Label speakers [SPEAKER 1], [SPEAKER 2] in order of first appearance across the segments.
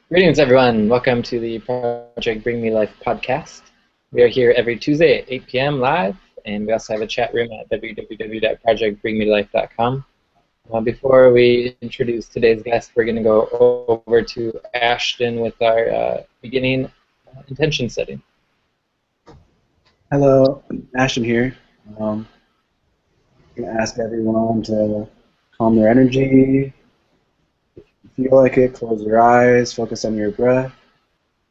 [SPEAKER 1] Greetings, everyone. Welcome to the Project Bring Me Life podcast. We are here every Tuesday at 8 p.m. live, and we also have a chat room at www.projectbringmelife.com. Before we introduce today's guest, we're going to go over to Ashton with our beginning intention setting.
[SPEAKER 2] Hello, Ashton here. I'm going to ask everyone to calm their energy. If you feel like it, close your eyes, focus on your breath.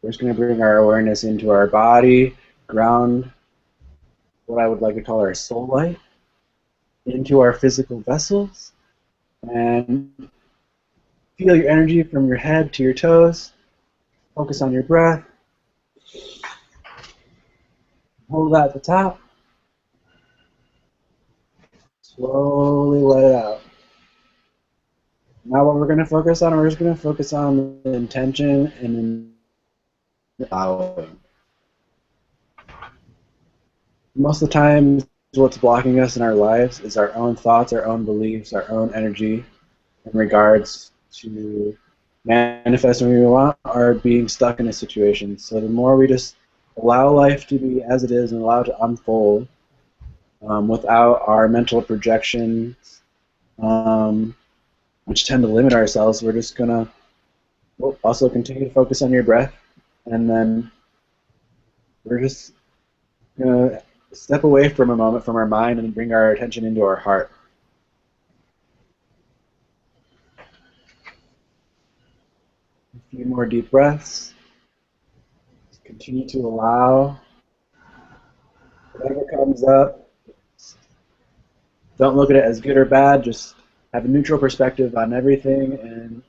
[SPEAKER 2] We're just going to bring our awareness into our body, ground what I would like to call our soul light into our physical vessels, and feel your energy from your head to your toes. Focus on your breath. Hold that at the top. Slowly let it out. Now what we're going to focus on, we're just going to focus on the intention and the following. Most of the time, what's blocking us in our lives is our own thoughts, our own beliefs, our own energy in regards to manifesting what we want or being stuck in a situation. So the more we just allow life to be as it is and allow it to unfold without our mental projections, which tend to limit ourselves, we're just going to also continue to focus on your breath, and then we're just going to step away from a moment from our mind and bring our attention into our heart. A few more deep breaths. Continue to allow whatever comes up. Don't look at it as good or bad, just have a neutral perspective on everything, and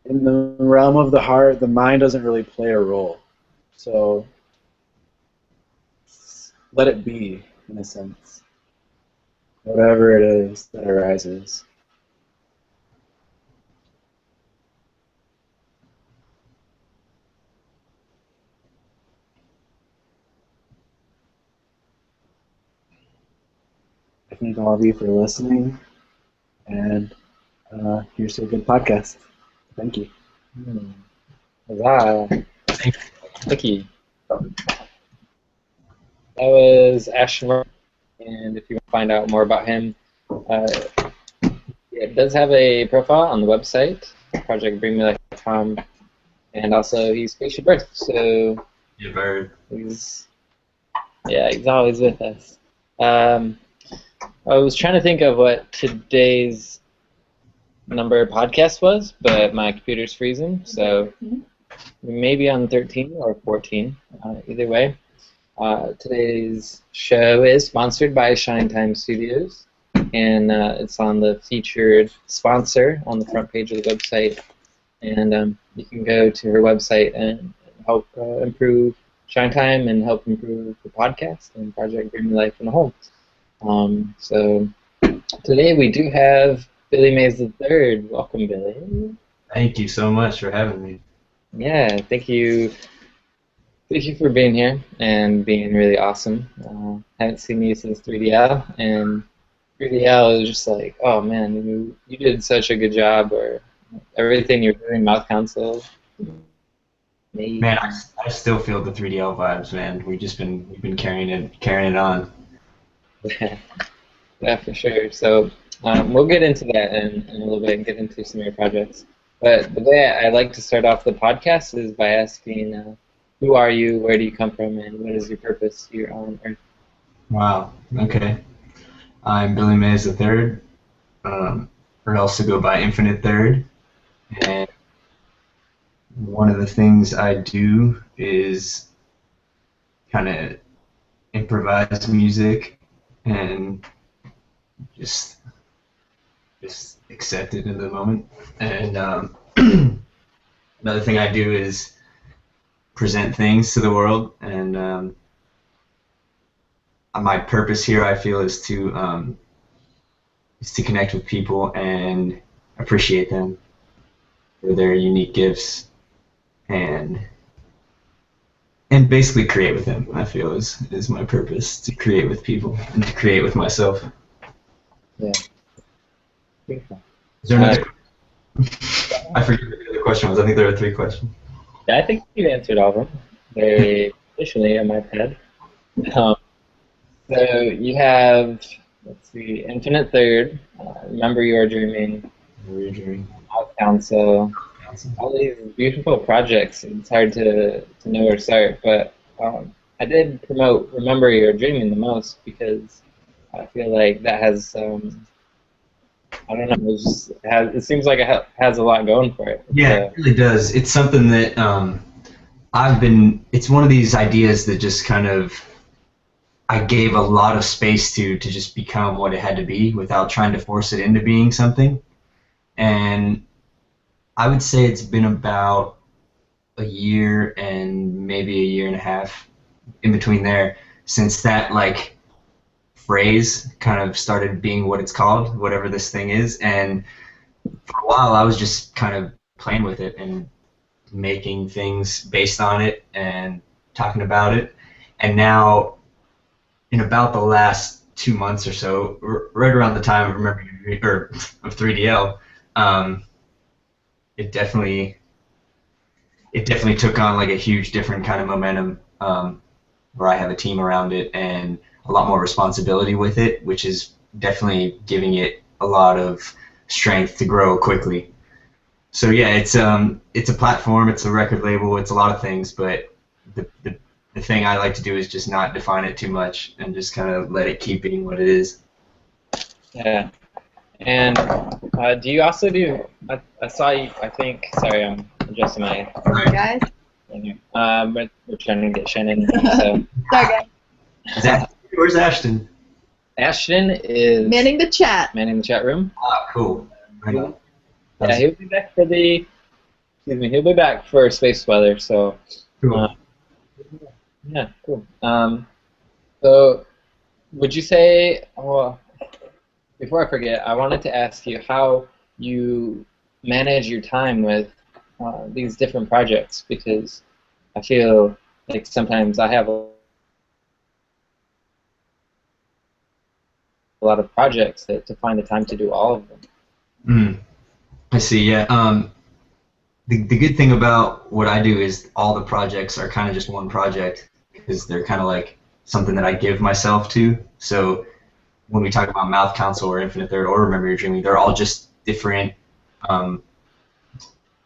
[SPEAKER 2] in the realm of the heart, the mind doesn't really play a role. So let it be, in a sense, whatever it is that arises. I thank all of you for listening, and here's to a good podcast. Thank you.
[SPEAKER 1] Huzzah. Thank you. That was Ashton, and if you want to find out more about him, it does have a profile on the website, projectbringmelife.com, and also he's patient birth, so
[SPEAKER 3] you bird.
[SPEAKER 1] He's always with us. I was trying to think of what today's number podcast was, but my computer's freezing, so maybe on 13 or 14, either way. Today's show is sponsored by Shine Time Studios, and it's on the featured sponsor on the front page of the website, and you can go to her website and help improve Shine Time and help improve the podcast and Project Bring Me Life in a whole. So today we do have Billy Mays III. Welcome, Billy.
[SPEAKER 3] Thank you so much for having me.
[SPEAKER 1] Yeah, thank you. Thank you for being here and being really awesome. Haven't seen you since 3DL, and 3DL is just like, oh man, you did such a good job, or everything you're doing, Mouth Council.
[SPEAKER 3] Man, I still feel the 3DL vibes, man. We've been carrying it on.
[SPEAKER 1] Yeah, for sure. So we'll get into that in a little bit and get into some of your projects. But the way I like to start off the podcast is by asking, who are you, where do you come from, and what is your purpose here on Earth?
[SPEAKER 3] Wow, okay. I'm Billy Mays III, or also go by Infinite Third, and one of the things I do is kind of improvise music and just accept it in the moment. And another thing I do is present things to the world, and my purpose here, I feel, is to connect with people and appreciate them for their unique gifts, and basically create with them. I feel is my purpose, to create with people and to create with myself.
[SPEAKER 1] Yeah. Beautiful.
[SPEAKER 3] Is there another? I forget the other question was. I think there were 3 questions.
[SPEAKER 1] Yeah, I think you answered all of them very efficiently in my head. So you have, let's see, Infinite Third, Remember You Are Dreaming, House Council, all these beautiful projects. It's hard to know where to start, but I did promote Remember You Are Dreaming the most because I feel like that has, I don't know, it seems like it has a lot going for it.
[SPEAKER 3] Yeah, it really does. It's something that it's one of these ideas that just kind of, I gave a lot of space to just become what it had to be without trying to force it into being something. And I would say it's been about a year and maybe a year and a half in between there since that like phrase kind of started being what it's called, whatever this thing is. And for a while I was just kind of playing with it and making things based on it and talking about it. And now in about the last 2 months or so, right around the time of 3DL, it definitely took on like a huge different kind of momentum, where I have a team around it and a lot more responsibility with it, which is definitely giving it a lot of strength to grow quickly. So yeah, it's a platform, it's a record label, it's a lot of things, but the thing I like to do is just not define it too much and just kind of let it keep being what it is.
[SPEAKER 1] Yeah. And do you also do, I saw you, I think, sorry, I'm adjusting my...
[SPEAKER 4] Sorry, guys.
[SPEAKER 1] But we're trying to get Shannon. So.
[SPEAKER 4] Sorry, guys.
[SPEAKER 3] Where's Ashton?
[SPEAKER 1] Ashton is...
[SPEAKER 4] Manning the chat.
[SPEAKER 1] Manning the chat room.
[SPEAKER 3] Ah, cool. Right on.
[SPEAKER 1] Yeah, he'll be back for he'll be back for Space Weather, so...
[SPEAKER 3] Cool.
[SPEAKER 1] Yeah, cool. So, would you say, well, before I forget, I wanted to ask you how you manage your time with these different projects, because I feel like sometimes I have a lot of projects to find the time to do all of them.
[SPEAKER 3] I see, yeah. The good thing about what I do is all the projects are kind of just one project because they're kind of like something that I give myself to. So when we talk about Mouth Council or Infinite Third or Remember Your Dreaming, they're all just different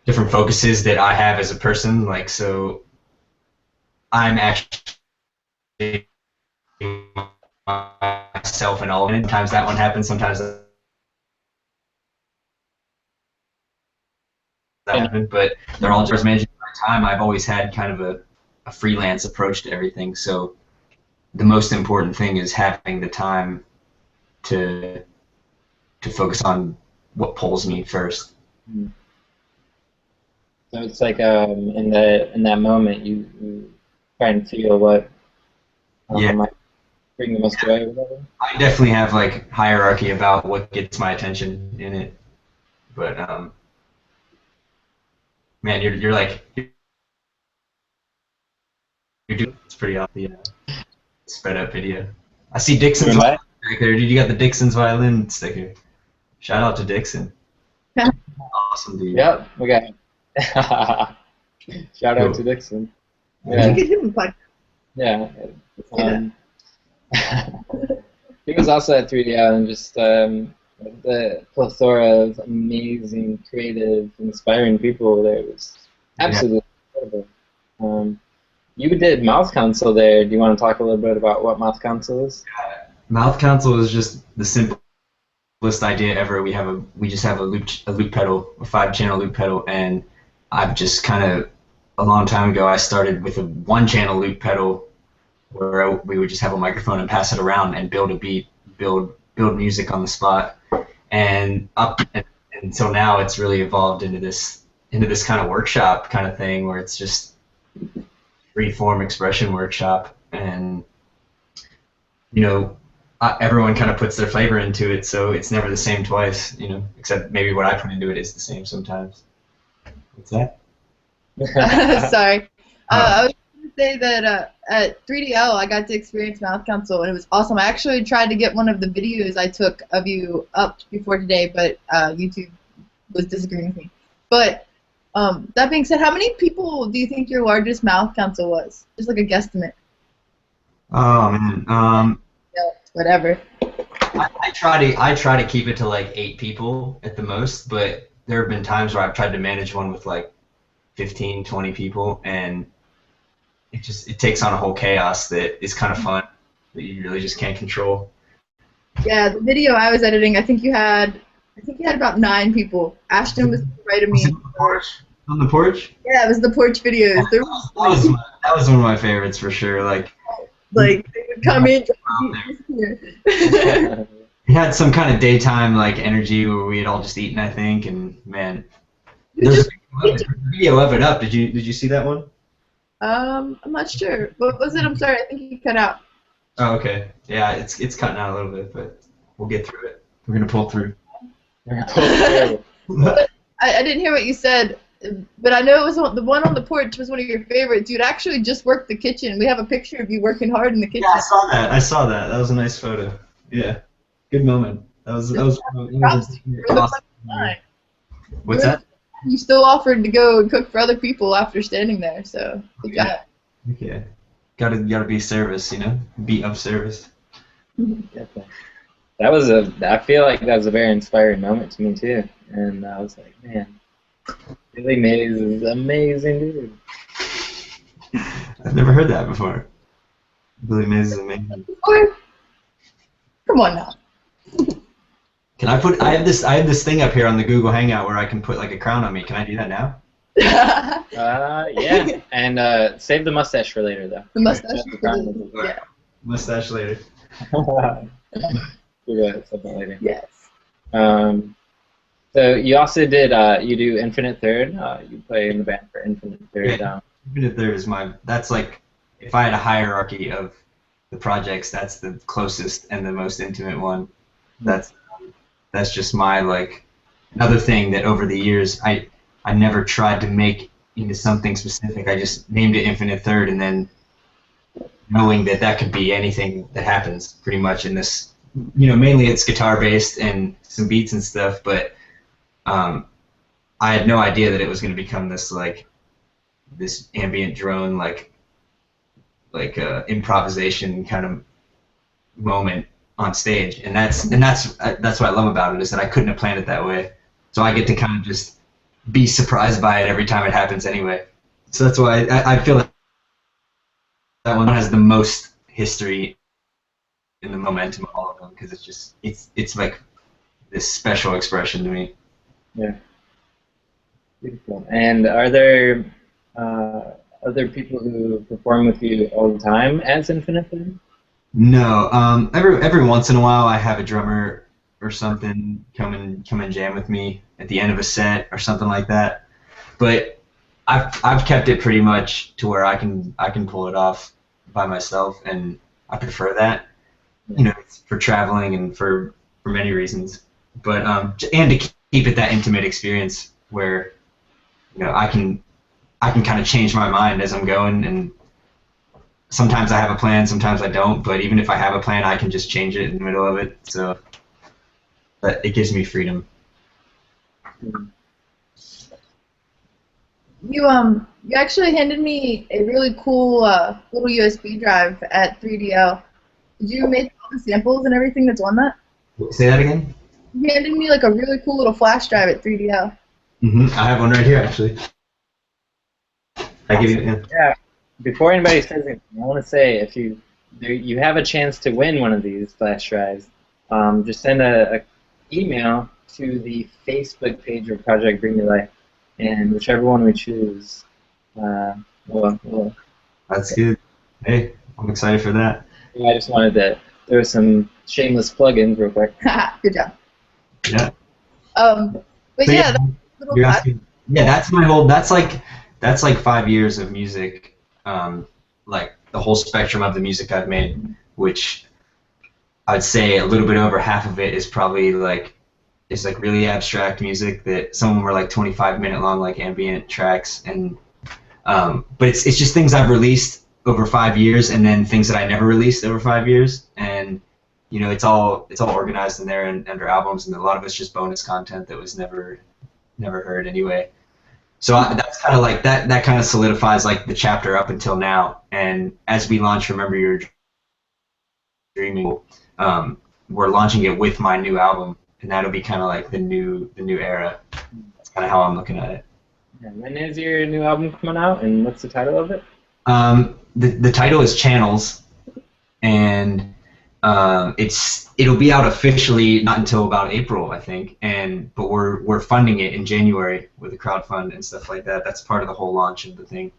[SPEAKER 3] different focuses that I have as a person. Like, so I'm actually myself in all of it. Sometimes that one happens, sometimes that happen, but they're all just managing my time. I've always had kind of a freelance approach to everything, so the most important thing is having the time to focus on what pulls me first.
[SPEAKER 1] So it's like in that moment you try and feel what might bring the most joy or whatever.
[SPEAKER 3] I definitely have like hierarchy about what gets my attention in it, but man, you're like it's pretty awesome. Sped up video. I see Dixon's violin back there. Dude, you got the Dixon's violin sticker. Shout out to Dixon. Awesome, dude.
[SPEAKER 1] Yep, we got it. Shout out to Dixon.
[SPEAKER 4] Yeah. You get him like.
[SPEAKER 1] Yeah. He was also at 3DL and just the plethora of amazing, creative, inspiring people there was absolutely incredible. You did Mouth Council there. Do you want to talk a little bit about what Mouth Council is?
[SPEAKER 3] Mouth Council is just the simplest idea ever. We just have a loop pedal, a 5-channel loop pedal, and I've just kind of a long time ago I started with a 1-channel loop pedal where we would just have a microphone and pass it around and build a beat, build music on the spot, and up until now it's really evolved into this kind of workshop kind of thing where it's just free-form expression workshop, and everyone kind of puts their flavor into it, so it's never the same twice, except maybe what I put into it is the same sometimes. What's that?
[SPEAKER 4] Sorry. I was going to say that at 3DL I got to experience Mouth Council, and it was awesome. I actually tried to get one of the videos I took of you up before today, but YouTube was disagreeing with me. But That being said, how many people do you think your largest mouth council was? Just like a guesstimate.
[SPEAKER 3] Oh man.
[SPEAKER 4] Yeah, whatever.
[SPEAKER 3] I try to keep it to like 8 people at the most, but there have been times where I've tried to manage one with like 15, 20 people, and it takes on a whole chaos that is kind of fun that you really just can't control.
[SPEAKER 4] Yeah, the video I was editing, I think you had about 9 people. Ashton was right of me.
[SPEAKER 3] On the porch?
[SPEAKER 4] Yeah, it was the porch videos. There
[SPEAKER 3] That was one of my favorites for sure. Like
[SPEAKER 4] they would come in.
[SPEAKER 3] We had some kind of daytime like energy where we had all just eaten, I think, and man, there's a video of it up. Did you see that one?
[SPEAKER 4] I'm not sure. What was it? I'm sorry, I think you cut out.
[SPEAKER 3] Oh, okay. Yeah, it's cutting out a little bit, but we'll get through it. We're gonna pull through.
[SPEAKER 4] I didn't hear what you said, but I know it was the one on the porch was one of your favorites. You'd actually just worked the kitchen. We have a picture of you working hard in the kitchen.
[SPEAKER 3] Yeah, I saw that. That was a nice photo. Yeah, good moment. That was awesome. What's that?
[SPEAKER 4] You still offered to go and cook for other people after standing there, so good job.
[SPEAKER 3] Yeah, gotta be service, you know, be of service.
[SPEAKER 1] Definitely. I feel like that was a very inspiring moment to me too, and I was like, man, Billy Mays is amazing, dude.
[SPEAKER 3] I've never heard that before. Billy Mays is amazing.
[SPEAKER 4] Come on now.
[SPEAKER 3] Can I put? I have this thing up here on the Google Hangout where I can put like a crown on me. Can I do that now?
[SPEAKER 1] Yeah, and save the mustache for later though.
[SPEAKER 4] The mustache.
[SPEAKER 3] Yeah. Mustache later.
[SPEAKER 1] Something later.
[SPEAKER 4] Yes.
[SPEAKER 1] So you also did you do Infinite Third. You play in the band for Infinite Third.
[SPEAKER 3] Yeah, Infinite Third is that's like if I had a hierarchy of the projects, that's the closest and the most intimate one. That's just my like another thing that over the years I never tried to make into something specific. I just named it Infinite Third, and then knowing that could be anything that happens pretty much in this. You know, mainly it's guitar based and some beats and stuff, but I had no idea that it was going to become this like this ambient drone like improvisation kind of moment on stage, and that's what I love about it, is that I couldn't have planned it that way, so I get to kind of just be surprised by it every time it happens anyway. So that's why I feel like that one has the most history in the momentum of all of them, because it's like this special expression to me.
[SPEAKER 1] Yeah. Beautiful. And are there other people who perform with you all the time as Infinite Third?
[SPEAKER 3] No. Every once in a while I have a drummer or something come and jam with me at the end of a set or something like that. But I've kept it pretty much to where I can pull it off by myself, and I prefer that. You know, for traveling and for many reasons. But and to keep it that intimate experience where, you know, I can kind of change my mind as I'm going, and sometimes I have a plan, sometimes I don't, but even if I have a plan, I can just change it in the middle of it. So but it gives me freedom.
[SPEAKER 4] You actually handed me a really cool little USB drive at 3DL. Did you make all the samples and everything that's on that?
[SPEAKER 3] Say that again?
[SPEAKER 4] You handed me like a really cool little flash drive at 3DL.
[SPEAKER 3] I have one right here actually. I give you.
[SPEAKER 1] Yeah. Before anybody says anything, I want to say if you have a chance to win one of these flash drives, just send a email to the Facebook page of Project Bring Me Life, and whichever one we choose, we'll
[SPEAKER 3] That's good. Hey, I'm excited for that.
[SPEAKER 1] I just wanted to throw some shameless plugins real quick.
[SPEAKER 4] Good job.
[SPEAKER 3] Yeah.
[SPEAKER 4] But
[SPEAKER 3] so
[SPEAKER 4] yeah,
[SPEAKER 3] you're asking, yeah, that's my whole. That's like 5 years of music, like the whole spectrum of the music I've made, which I'd say a little bit over half of it is probably like really abstract music that some of them are like 25-minute long, like ambient tracks, and but it's just things I've released over 5 years, and then things that I never released over 5 years, and you know, it's all organized in there and under albums, and a lot of it's just bonus content that was never heard anyway. So that's kind of like that kind of solidifies like the chapter up until now. And as we launch Remember You're Dreaming, we're launching it with my new album, and that'll be kind of like the new era. That's kind of how I'm looking at it.
[SPEAKER 1] And when is your new album coming out, and what's the title of it?
[SPEAKER 3] The title is Channels, and it'll be out officially not until about April, I think. But we're funding it in January with a crowdfund and stuff like that. That's part of the whole launch of the thing.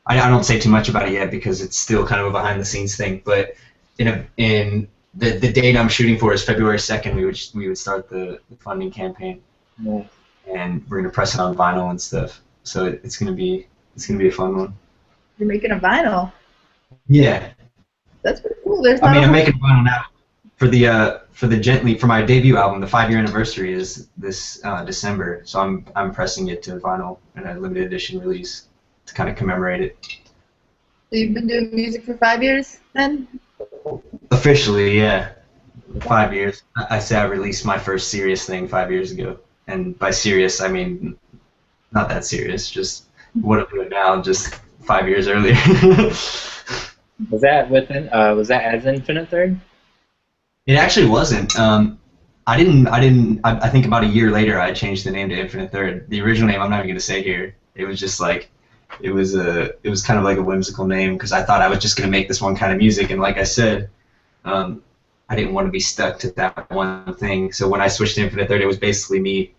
[SPEAKER 3] I don't say too much about it yet because it's still kind of a behind the scenes thing. But in the date I'm shooting for is February 2nd. We would start the funding campaign, and we're gonna press it on vinyl and stuff. So it's gonna be a fun one.
[SPEAKER 4] You're making a vinyl.
[SPEAKER 3] Yeah.
[SPEAKER 4] That's pretty cool.
[SPEAKER 3] I'm making vinyl now for my debut album. The 5-year anniversary is this December, so I'm pressing it to vinyl in a limited edition release to kind of commemorate it.
[SPEAKER 4] So you've been doing music for 5 years then?
[SPEAKER 3] Officially, yeah, 5 years. I say I released my first serious thing 5 years ago, and by serious I mean not that serious, just what I'm doing now, just 5 years earlier.
[SPEAKER 1] Was that as Infinite Third?
[SPEAKER 3] It actually wasn't. I think about a year later I changed the name to Infinite Third. The original name I'm not even gonna say here. It was just like it was kind of like a whimsical name because I thought I was just gonna make this one kind of music, and like I said, I didn't want to be stuck to that one thing. So when I switched to Infinite Third, it was basically me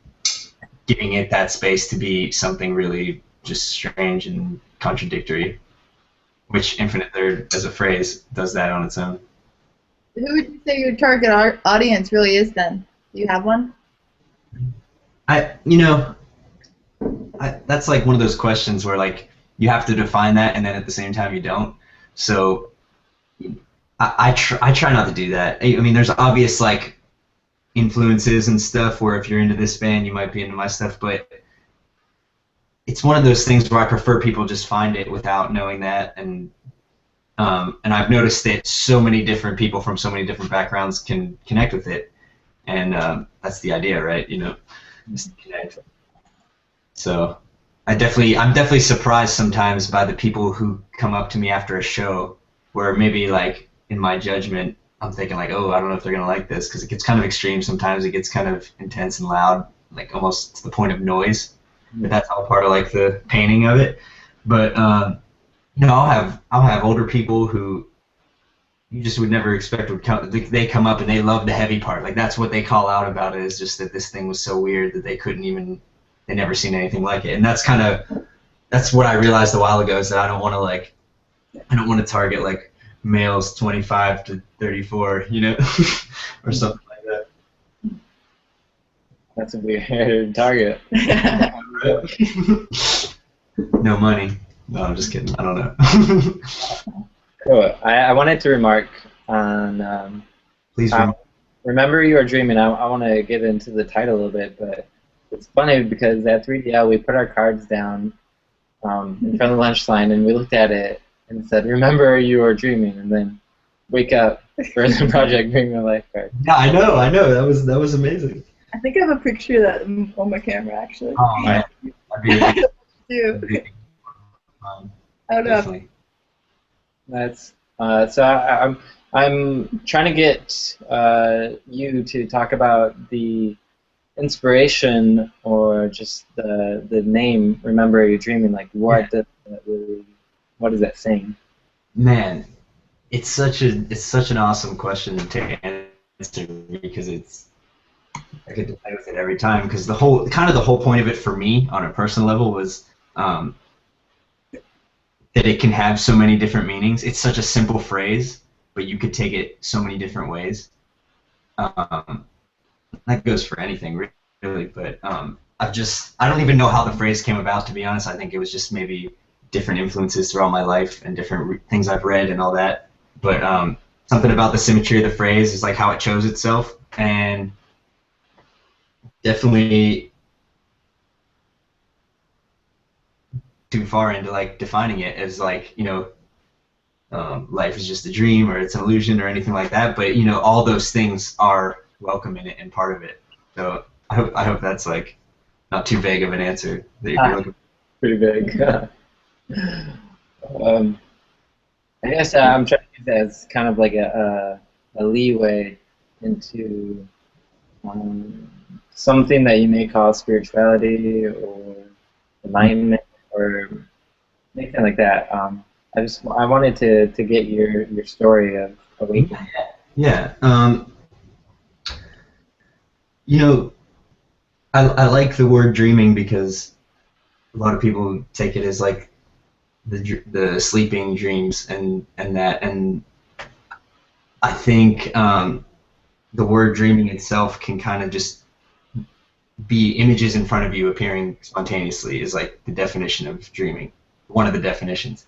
[SPEAKER 3] giving it that space to be something really just strange and contradictory, which Infinite Third as a phrase does that on its own.
[SPEAKER 4] Who would you say your target audience really is then? Do you have one?
[SPEAKER 3] That's like one of those questions where like you have to define that, and then at the same time you don't. So I try not to do that. I mean, there's obvious like influences and stuff where if you're into this band, you might be into my stuff, but it's one of those things where I prefer people just find it without knowing that, and I've noticed that so many different people from so many different backgrounds can connect with it, and that's the idea, right? Just connect. So I'm definitely surprised sometimes by the people who come up to me after a show, where maybe like in my judgment I'm thinking like, oh, I don't know if they're gonna like this, because it gets kind of extreme sometimes. It gets kind of intense and loud, like almost to the point of noise. But that's all part of like the painting of it. But I'll have older people who you just would never expect would come. They come up and they love the heavy part. Like that's what they call out about it, is just that this thing was so weird that they never seen anything like it. And that's what I realized a while ago, is that I don't want to target like males 25 to 34, or something like that.
[SPEAKER 1] That's a weird target.
[SPEAKER 3] No money. No, I'm just kidding. I don't know.
[SPEAKER 1] Cool. I wanted to remark on
[SPEAKER 3] Please
[SPEAKER 1] Remember You Are Dreaming. I want to get into the title a little bit, but it's funny because at 3DL we put our cards down in front of the lunch line, and we looked at it and it said, "Remember You Are Dreaming," and then "Wake Up" for the Project Bring My Life card.
[SPEAKER 3] Yeah, I know. That was amazing.
[SPEAKER 4] I think I have a picture of that on my camera, actually.
[SPEAKER 3] Oh, yeah.
[SPEAKER 4] I don't know.
[SPEAKER 3] Definitely.
[SPEAKER 1] That's so I'm trying to get you to talk about the inspiration or just the name Remember You're Dreaming. Like what is that saying?
[SPEAKER 3] Man, it's such an awesome question to answer, because I get to play with it every time, because the whole point of it for me on a personal level was that it can have so many different meanings. It's such a simple phrase, but you could take it so many different ways. That goes for anything, really. But I don't even know how the phrase came about, to be honest. I think it was just maybe different influences throughout my life and different things I've read and all that. But something about the symmetry of the phrase is like how it chose itself, and definitely too far into like defining it as like life is just a dream or it's an illusion or anything like that, but all those things are welcome in it and part of it. So I hope that's like not too vague of an answer that you're looking
[SPEAKER 1] pretty big. I guess I'm trying to use that as kind of like a leeway into something that you may call spirituality or enlightenment or anything like that. I wanted to get your story of awakening.
[SPEAKER 3] Yeah. You know, I like the word dreaming because a lot of people take it as like the sleeping dreams and that, and I think the word dreaming itself can kind of just be images in front of you appearing spontaneously is like the definition of dreaming, one of the definitions.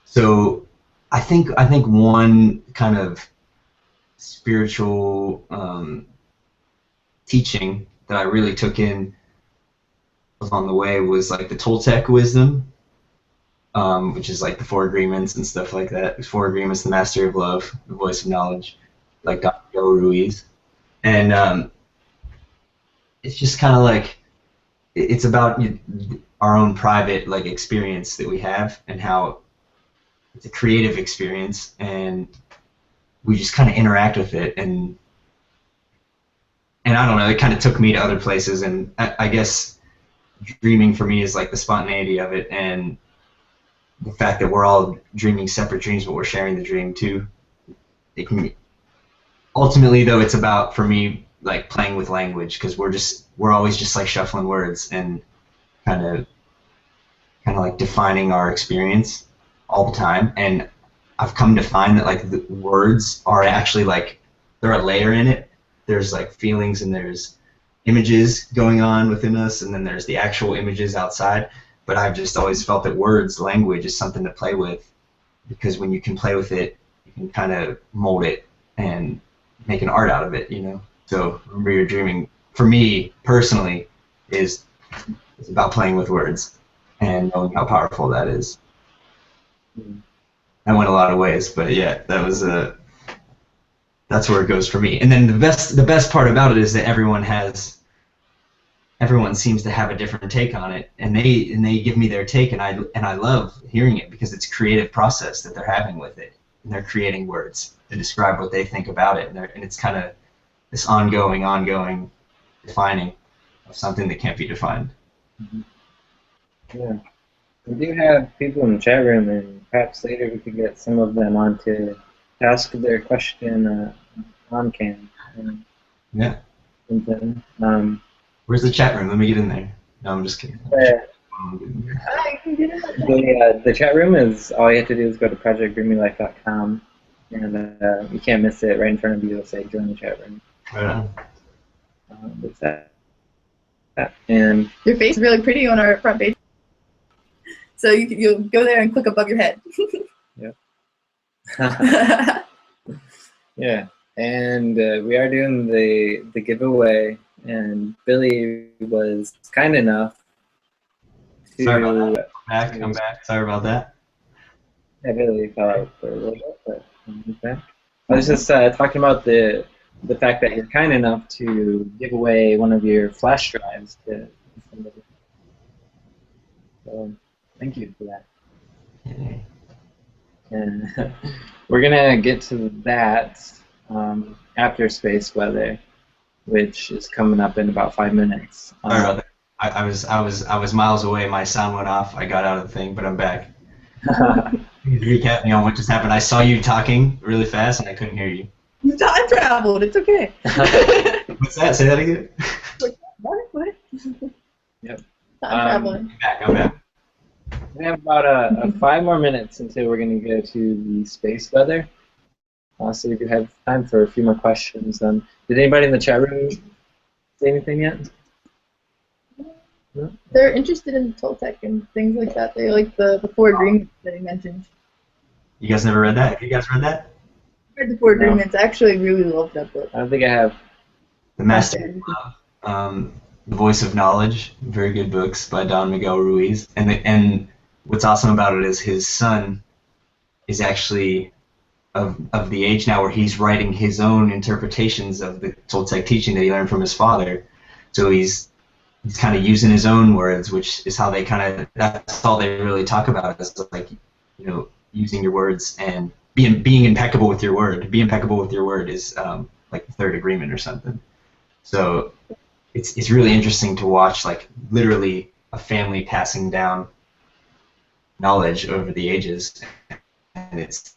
[SPEAKER 3] So I think one kind of spiritual teaching that I really took in along the way was like the Toltec wisdom, which is like the Four Agreements and stuff like that. The Four Agreements, the Master of Love, the Voice of Knowledge, like Don Miguel Ruiz. And it's just kind of like, it's about our own private like experience that we have and how it's a creative experience and we just kind of interact with it, and I don't know, it kind of took me to other places, and I guess dreaming for me is like the spontaneity of it and the fact that we're all dreaming separate dreams, but we're sharing the dream too. It can be, ultimately though, it's about, for me, like playing with language, because we're always just like shuffling words and kind of like defining our experience all the time. And I've come to find that like the words are actually like, they're a layer in it. There's like feelings and there's images going on within us, and then there's the actual images outside. But I've just always felt that words, language, is something to play with, because when you can play with it, you can kind of mold it and make an art out of it, you know? So remember your dreaming, for me personally, is about playing with words and knowing how powerful that is. I went a lot of ways, but yeah, that was that's where it goes for me. And then the best part about it is that everyone seems to have a different take on it, and they give me their take, and I love hearing it, because it's a creative process that they're having with it, and they're creating words to describe what they think about it, and it's kind of this ongoing defining of something that can't be defined.
[SPEAKER 1] Mm-hmm. Yeah. We do have people in the chat room, and perhaps later we could get some of them on to ask their question on cam.
[SPEAKER 3] Yeah.
[SPEAKER 1] Something.
[SPEAKER 3] Where's the chat room? Let me get in there. No, I'm just kidding.
[SPEAKER 1] The chat room is, all you have to do is go to projectdreamylife.com, and you can't miss it. Right in front of you, it'll say join the chat room.
[SPEAKER 3] Right on.
[SPEAKER 1] What's that? And
[SPEAKER 4] your face is really pretty on our front page. So you'll go there and click above your head.
[SPEAKER 1] Yep. Yeah, and we are doing the giveaway, and Billy was kind enough to...
[SPEAKER 3] Sorry about that. I'm back. Sorry about that.
[SPEAKER 1] Yeah, Billy fell out for a little bit, but he's back. I was just talking about the fact that you're kind enough to give away one of your flash drives to somebody. So, thank you for that. And we're gonna get to that after space weather, which is coming up in about 5 minutes.
[SPEAKER 3] Sorry about that. I was miles away. My sound went off. I got out of the thing, but I'm back. Recap me on what just happened. I saw you talking really fast, and I couldn't hear you.
[SPEAKER 4] You time traveled. It's okay.
[SPEAKER 3] What's that? Say that again.
[SPEAKER 4] What?
[SPEAKER 1] Yep.
[SPEAKER 4] Time traveling.
[SPEAKER 3] I'm back.
[SPEAKER 1] We have about 5 more minutes until we're going to go to the space weather. So we do have time for a few more questions. Did anybody in the chat room say anything yet? No?
[SPEAKER 4] They're interested in Toltec and things like that. They like the Four Agreements that he mentioned.
[SPEAKER 3] You guys never read that? Have you guys read that?
[SPEAKER 4] I read the Four Agreements. I actually really love that book.
[SPEAKER 1] I don't think I have.
[SPEAKER 3] The Master of Love, The Voice of Knowledge, very good books by Don Miguel Ruiz. And what's awesome about it is his son is actually of the age now where he's writing his own interpretations of the Toltec teaching that he learned from his father. So he's he's kind of using his own words, which is how they that's all they really talk about, is like, using your words and being impeccable with your word. Be impeccable with your word is like the third agreement or something. So it's really interesting to watch, like, literally a family passing down knowledge over the ages, and it's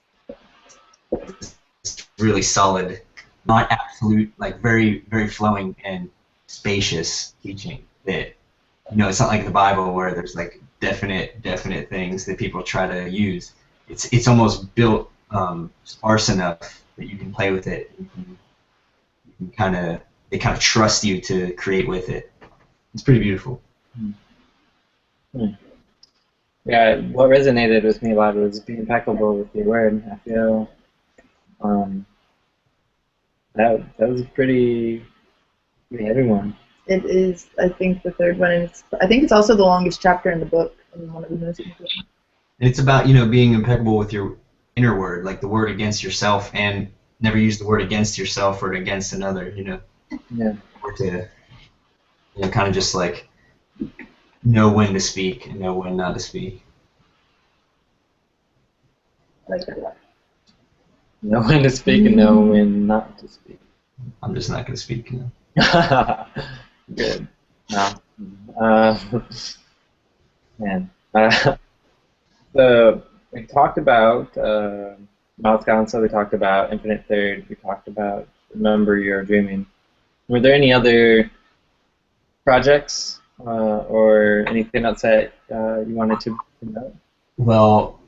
[SPEAKER 3] really solid, not absolute, like very, very flowing and spacious teaching that, it's not like the Bible where there's like definite things that people try to use. It's almost built sparse enough that you can play with it. You can they kind of trust you to create with it. It's pretty beautiful.
[SPEAKER 1] Yeah, what resonated with me a lot was be impeccable with your word. I feel that was a pretty heavy one.
[SPEAKER 4] It is, I think, the third one, and I think it's also the longest chapter in the book, and one of the most important.
[SPEAKER 3] It's about, being impeccable with your inner word, like the word against yourself, and never use the word against yourself or against another,
[SPEAKER 1] Yeah.
[SPEAKER 3] Or to, kind of just like know when to speak and know when not to speak.
[SPEAKER 4] I like that a lot.
[SPEAKER 1] Know when to speak and know when not to speak.
[SPEAKER 3] I'm just not going to speak.
[SPEAKER 1] Good. No. Man. So we talked about mouth council. We talked about infinite third. We talked about remember you're dreaming. Were there any other projects or anything else that you wanted to know?
[SPEAKER 3] Well,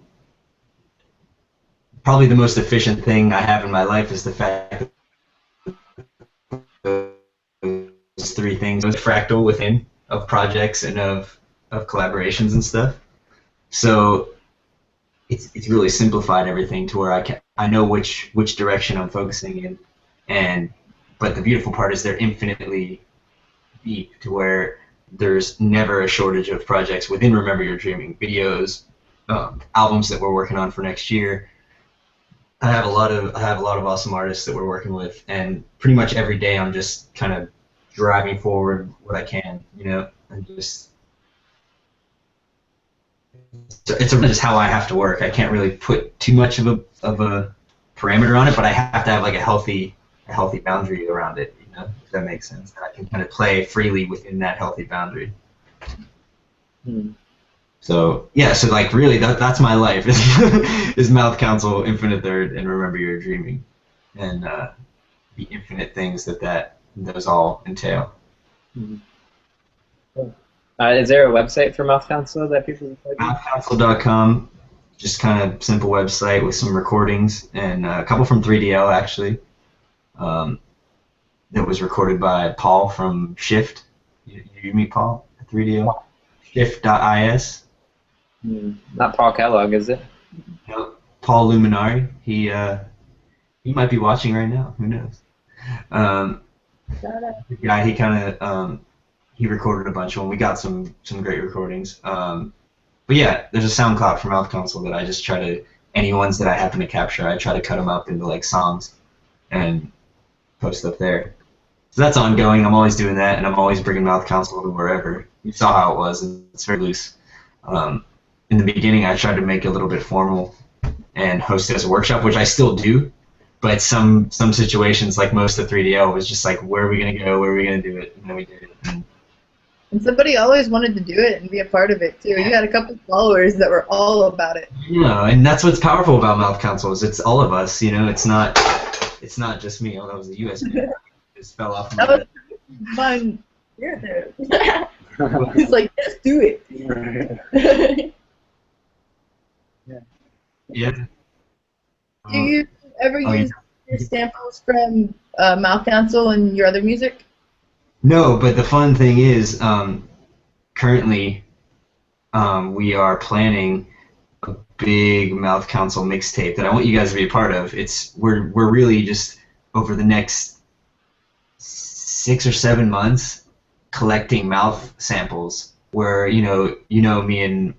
[SPEAKER 3] probably the most efficient thing I have in my life is the fact that those three things, those fractal within of projects and of collaborations and stuff. So it's really simplified everything to where I know which direction I'm focusing in, but the beautiful part is they're infinitely deep to where there's never a shortage of projects within Remember Your Dreaming, videos, albums that we're working on for next year. I have a lot of awesome artists that we're working with, and pretty much every day I'm just kind of driving forward what I can, and just it's just how I have to work. I can't really put too much of a parameter on it, but I have to have like a healthy boundary around it, if that makes sense. That I can kind of play freely within that healthy boundary. So yeah, so like really that's my life is Mouth Council, Infinite Third, and Remember You're Dreaming, and the infinite things that those all entail.
[SPEAKER 1] Is there a website for Mouth Council that people can plug in?
[SPEAKER 3] Mouthcouncil.com, just kind of simple website with some recordings, and a couple from 3DL actually. That was recorded by Paul from Shift. You meet Paul at 3DL? Shift.is.
[SPEAKER 1] Not Paul Kellogg, is it?
[SPEAKER 3] No, Paul Luminari. He might be watching right now. Who knows? Yeah, he kind of he recorded a bunch of them. We got some great recordings. But yeah, there's a SoundCloud for Mouth Council that I just try to, any ones that I happen to capture, I try to cut them up into like songs and post up there. So that's ongoing. I'm always doing that, and I'm always bringing Mouth Council to wherever. You saw how it was, and it's very loose. In the beginning, I tried to make it a little bit formal and host it as a workshop, which I still do. But some situations, like most of 3DL, was just like, where are we going to go? Where are we going to do it? And then we did it.
[SPEAKER 4] And somebody always wanted to do it and be a part of it, too. You had a couple followers that were all about it.
[SPEAKER 3] And that's what's powerful about Mouth Council is it's all of us, It's not just me. Oh, that was a USB. It just fell off.
[SPEAKER 4] That was fun. You're there. He's like, just do it.
[SPEAKER 2] Right.
[SPEAKER 3] Yeah.
[SPEAKER 4] Do you ever use your samples from Mouth Council and your other music?
[SPEAKER 3] No, but the fun thing is, currently, we are planning a big Mouth Council mixtape that I want you guys to be a part of. We're really just over the next 6 or 7 months collecting mouth samples. Where me and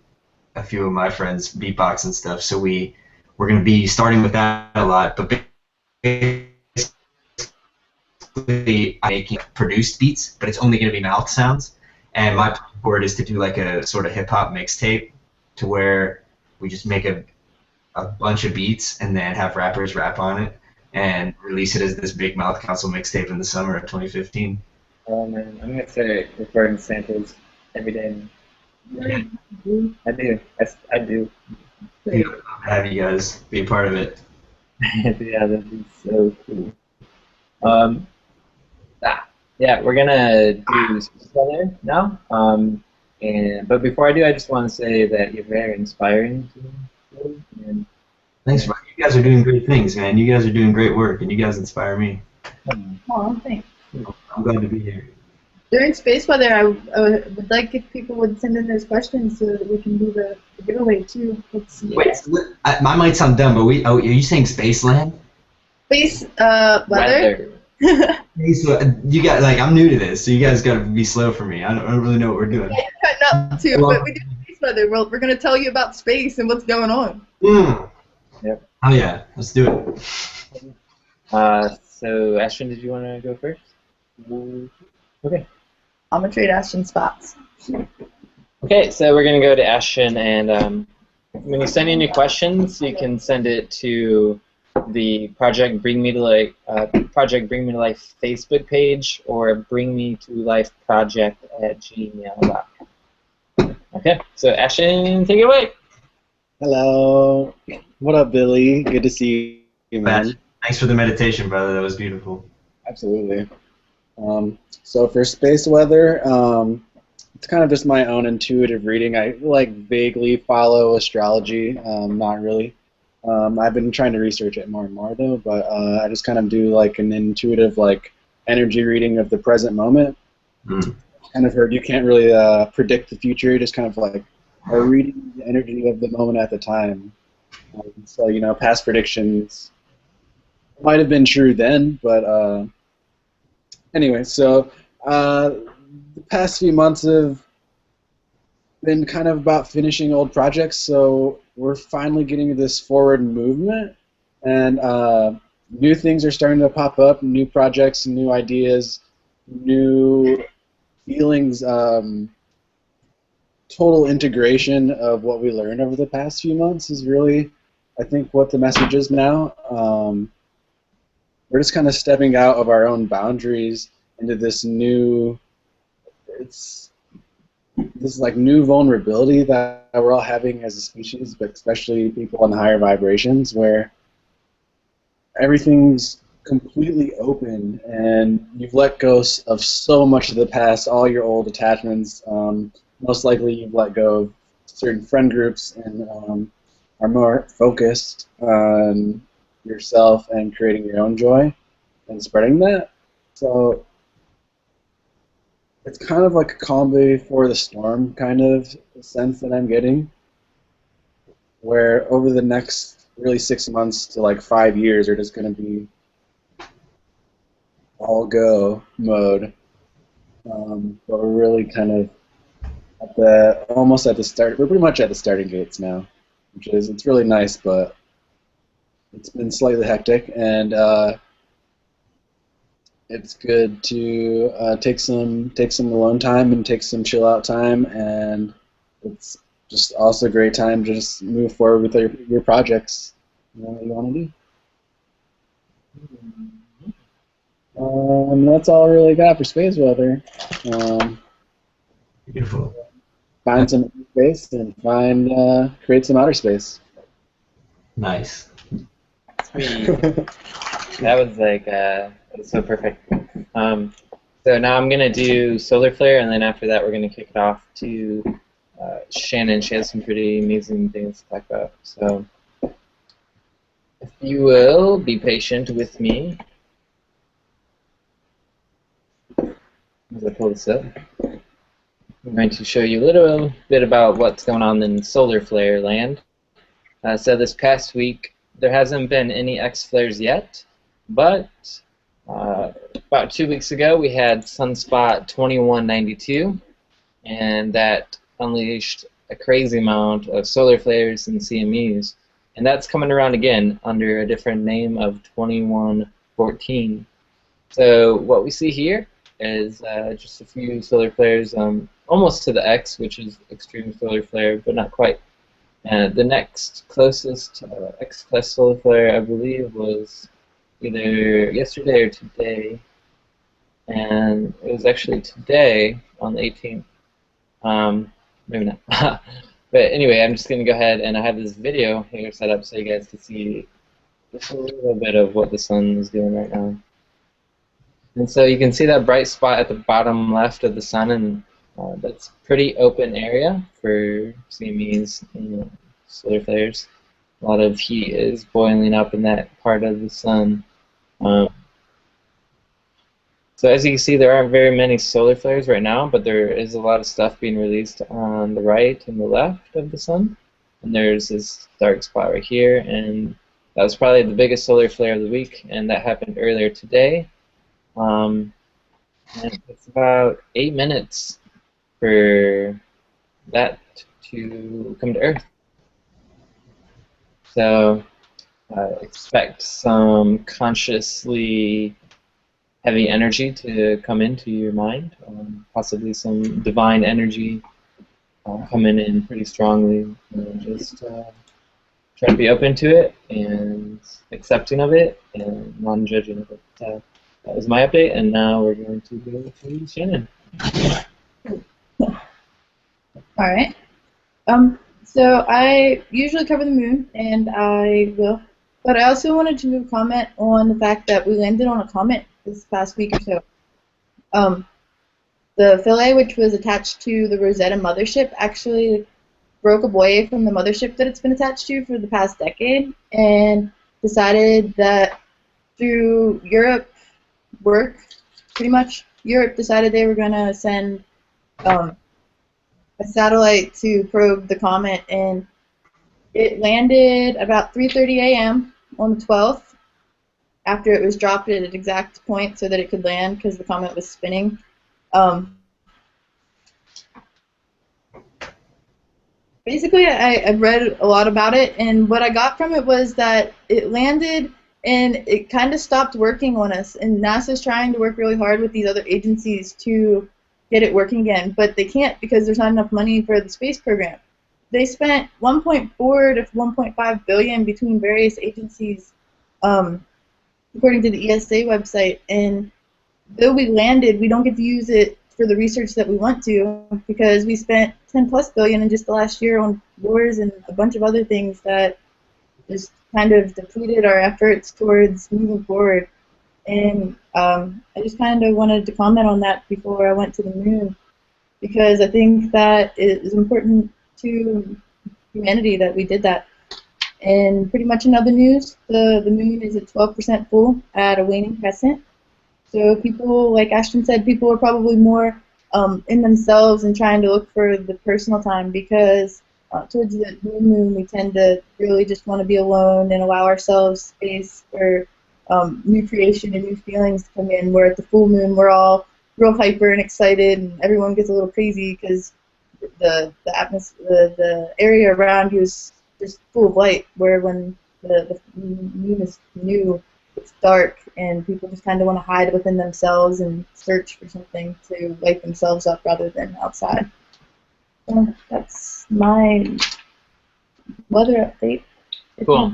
[SPEAKER 3] a few of my friends beatbox and stuff. So we're going to be starting with that a lot, but basically making produced beats, but it's only going to be mouth sounds. And my plan for it is to do like a sort of hip hop mixtape, to where we just make a bunch of beats and then have rappers rap on it and release it as this Big Mouth Council mixtape in the summer of 2015.
[SPEAKER 1] Oh man, I'm gonna start recording samples every day.
[SPEAKER 4] Yeah.
[SPEAKER 1] I do. I do.
[SPEAKER 3] You know, have you guys be a part of it.
[SPEAKER 1] Yeah, that'd be so cool. Yeah, we're gonna do together now. But before I do, I just want to say that you're very inspiring to me. And
[SPEAKER 3] Thanks, Mike. You guys are doing great things, man. You guys are doing great work, and you guys inspire me.
[SPEAKER 4] Oh, thanks.
[SPEAKER 3] I'm glad to be here.
[SPEAKER 4] During space weather, I would like if people would send in those questions so that we can do the giveaway too. Let's see.
[SPEAKER 3] Wait, I might sound dumb, but are you saying Spaceland?
[SPEAKER 4] Space weather.
[SPEAKER 3] Hey, so you guys, like, I'm new to this, so you guys gotta be slow for me. I don't really know what we're doing.
[SPEAKER 4] Yeah, you're cutting up too, but we do space weather. We're gonna tell you about space and what's going on.
[SPEAKER 1] Yep.
[SPEAKER 3] Oh yeah, let's do it.
[SPEAKER 1] So Ashton, did you want to go first? Okay.
[SPEAKER 4] I'm gonna trade Ashton spots.
[SPEAKER 1] Okay, so we're gonna go to Ashton, and when you send in your questions, you can send it to the Project Bring Me to Life Facebook page, or Bring Me to Life Project at gmail.com. Okay, so Ashton, take it away.
[SPEAKER 2] Hello. What up, Billy? Good to see you, man.
[SPEAKER 3] Thanks for the meditation, brother. That was beautiful.
[SPEAKER 2] Absolutely. So for space weather, it's kind of just my own intuitive reading. I like vaguely follow astrology, not really. I've been trying to research it more and more though, but I just kind of do like an intuitive like energy reading of the present moment. Kind of heard you can't really predict the future, you just kind of like are reading the energy of the moment at the time. So, you know, past predictions might have been true then, but anyway, so the past few months have been kind of about finishing old projects, so we're finally getting this forward movement, and new things are starting to pop up, new projects, new ideas, new feelings, total integration of what we learned over the past few months is really, I think, what the message is now. We're just kind of stepping out of our own boundaries into this new, this like new vulnerability that we're all having as a species, but especially people on the higher vibrations, where everything's completely open and you've let go of so much of the past, all your old attachments. Most likely you've let go of certain friend groups and are more focused on yourself and creating your own joy and spreading that. So it's kind of like a calm before the storm kind of sense that I'm getting, where over the next really 6 months to like 5 years are just going to be all go mode. But we're really kind of almost at the start. We're pretty much at the starting gates now, which is, it's really nice, but it's been slightly hectic, and it's good to take some alone time and take some chill out time, and it's just also a great time to just move forward with your projects, you know, that you want to do. That's all I really got for space weather.
[SPEAKER 3] Beautiful.
[SPEAKER 2] Find some space and create some outer space.
[SPEAKER 3] Nice.
[SPEAKER 1] Sweet. That was like that was so perfect. So now I'm gonna do solar flare, and then after that we're gonna kick it off to Shannon. She has some pretty amazing things to talk about. So if you will be patient with me as I pull this up. I'm going to show you a little bit about what's going on in solar flare land. So this past week, there hasn't been any X flares yet, but about 2 weeks ago, we had sunspot 2192, and that unleashed a crazy amount of solar flares and CMEs, and that's coming around again under a different name of 2114. So what we see here is just a few solar flares almost to the X, which is extreme solar flare, but not quite. And the next closest X-class solar flare, I believe, was either yesterday or today, and it was actually today on the 18th. Maybe not. But anyway, I'm just going to go ahead, and I have this video here set up so you guys can see just a little bit of what the sun is doing right now. And so you can see that bright spot at the bottom left of the sun, and that's pretty open area for CMEs and solar flares. A lot of heat is boiling up in that part of the sun. So as you can see, there aren't very many solar flares right now, but there is a lot of stuff being released on the right and the left of the sun. And there's this dark spot right here, and that was probably the biggest solar flare of the week, and that happened earlier today. And it's about 8 minutes for that to come to Earth. So expect some consciously heavy energy to come into your mind, possibly some divine energy coming in pretty strongly. Just try to be open to it and accepting of it and non-judging of it. That was my update, and now we're going to go to Shannon.
[SPEAKER 4] Alright. So I usually cover the moon, and I will. But I also wanted to comment on the fact that we landed on a comet this past week or so. The Philae, which was attached to the Rosetta mothership, actually broke away from the mothership that it's been attached to for the past decade, and decided that through Europe work, pretty much, Europe decided they were going to send a satellite to probe the comet, and it landed about 3:30 a.m. on the 12th, after it was dropped at an exact point so that it could land because the comet was spinning. Basically, I read a lot about it, and what I got from it was that it landed and it kind of stopped working on us, and NASA's trying to work really hard with these other agencies to get it working again, but they can't because there's not enough money for the space program. They spent 1.4 to 1.5 billion between various agencies, according to the ESA website, and though we landed, we don't get to use it for the research that we want to because we spent 10+ billion in just the last year on wars and a bunch of other things that just kind of depleted our efforts towards moving forward. And I just kind of wanted to comment on that before I went to the moon, because I think that it is important to humanity that we did that. And pretty much in other news, the moon is at 12% full at a waning crescent. So people, like Ashton said, people are probably more in themselves and trying to look for the personal time, because towards the new moon we tend to really just want to be alone and allow ourselves space for new creation and new feelings to come in. Where at the full moon we're all real hyper and excited, and everyone gets a little crazy because the atmosphere, the area around you is just full of light. Where when the moon is new, it's dark, and people just kind of want to hide within themselves and search for something to light themselves up rather than outside. So that's my weather update.
[SPEAKER 1] Cool.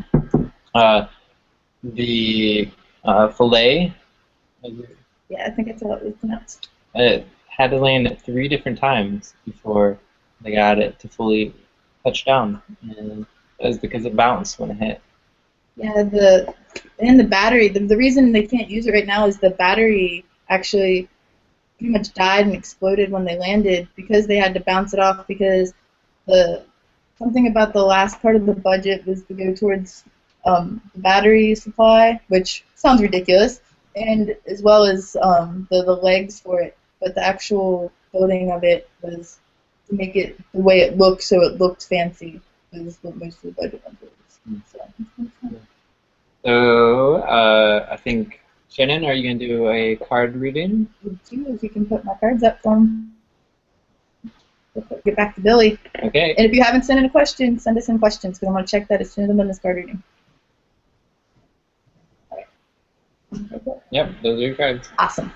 [SPEAKER 1] The Philae,
[SPEAKER 4] Yeah, I think it's how it was pronounced.
[SPEAKER 1] it had to land at 3 different times before they got it to fully touch down, and that was because it bounced when it hit.
[SPEAKER 4] Yeah, the battery, the reason they can't use it right now is the battery actually pretty much died and exploded when they landed because they had to bounce it off, because something about the last part of the budget was to go towards the battery supply, which sounds ridiculous, and as well as the legs for it, but the actual building of it was to make it the way it looked, so it looked fancy, was what most of the budget went towards.
[SPEAKER 1] So I think, Shannon, are you going to do a card reading?
[SPEAKER 4] If you can put my cards up for them. Get back to Billy.
[SPEAKER 1] Okay.
[SPEAKER 4] And if you haven't sent in a question, send us in questions, because I'm going to check that as soon as I'm done this card reading.
[SPEAKER 1] Yep, those are your cards.
[SPEAKER 4] Awesome.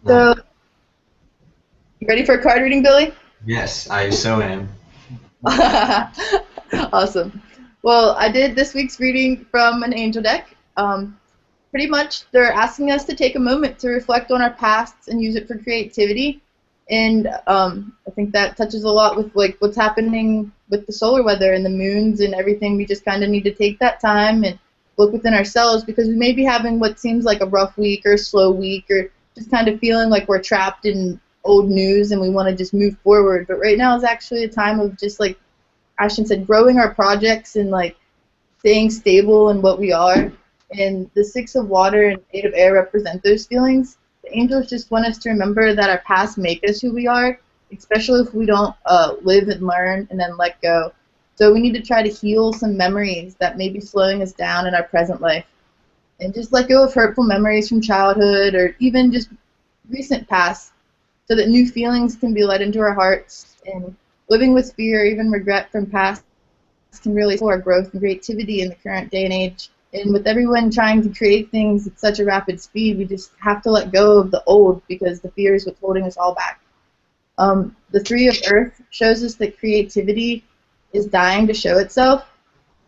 [SPEAKER 4] So You ready for a card reading, Billy?
[SPEAKER 3] Yes, I so am.
[SPEAKER 4] Awesome. Well, I did this week's reading from an angel deck. Pretty much, they're asking us to take a moment to reflect on our pasts and use it for creativity. And I think that touches a lot with like what's happening with the solar weather and the moons and everything. We just kind of need to take that time and look within ourselves, because we may be having what seems like a rough week or a slow week, or just kind of feeling like we're trapped in old news and we want to just move forward. But right now is actually a time of just, like Ashton said, growing our projects and like staying stable in what we are. And the 6 of water and 8 of air represent those feelings. The angels just want us to remember that our past make us who we are, especially if we don't live and learn and then let go. So we need to try to heal some memories that may be slowing us down in our present life. And just let go of hurtful memories from childhood or even just recent past, so that new feelings can be let into our hearts. And living with fear or even regret from past can really slow our growth and creativity in the current day and age. And with everyone trying to create things at such a rapid speed, we just have to let go of the old, because the fear is what's holding us all back. The 3 of earth shows us that creativity is dying to show itself.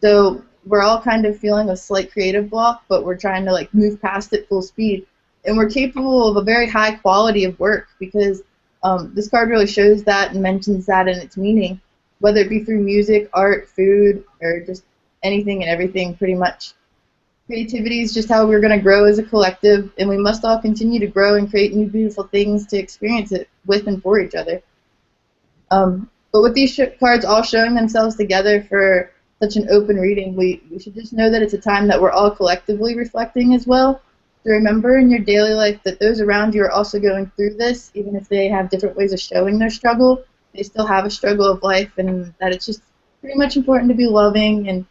[SPEAKER 4] So we're all kind of feeling a slight creative block, but we're trying to like move past it full speed. And we're capable of a very high quality of work, because this card really shows that and mentions that in its meaning, whether it be through music, art, food, or just anything and everything pretty much. Creativity is just how we're going to grow as a collective, and we must all continue to grow and create new beautiful things to experience it with and for each other. But with these cards all showing themselves together for such an open reading, we should just know that it's a time that we're all collectively reflecting as well. To remember in your daily life that those around you are also going through this, even if they have different ways of showing their struggle, they still have a struggle of life, and that it's just pretty much important to be loving and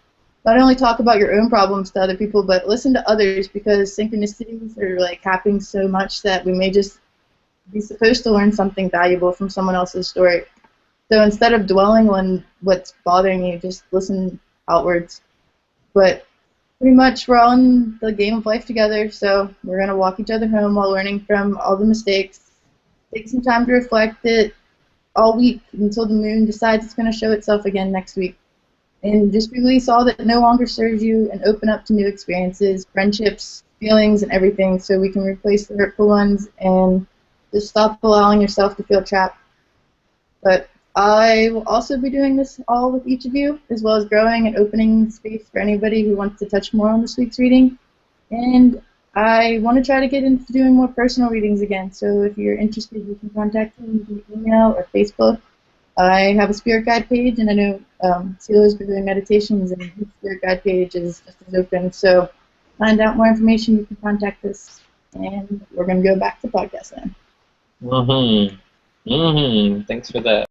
[SPEAKER 4] not only talk about your own problems to other people, but listen to others, because synchronicities are like happening so much that we may just be supposed to learn something valuable from someone else's story. So instead of dwelling on what's bothering you, just listen outwards. But pretty much we're all in the game of life together, so we're going to walk each other home while learning from all the mistakes. Take some time to reflect it all week until the moon decides it's going to show itself again next week. And just release all that no longer serves you and open up to new experiences, friendships, feelings, and everything, so we can replace the hurtful ones and just stop allowing yourself to feel trapped. But I will also be doing this all with each of you, as well as growing and opening space for anybody who wants to touch more on this week's reading. And I want to try to get into doing more personal readings again, so if you're interested, you can contact me via email or Facebook. I have a spirit guide page, and I know Celo's been doing meditations, and his spirit guide page is just as open. So find out more information, you can contact us, and we're going to go back to podcast now.
[SPEAKER 1] Thanks for that.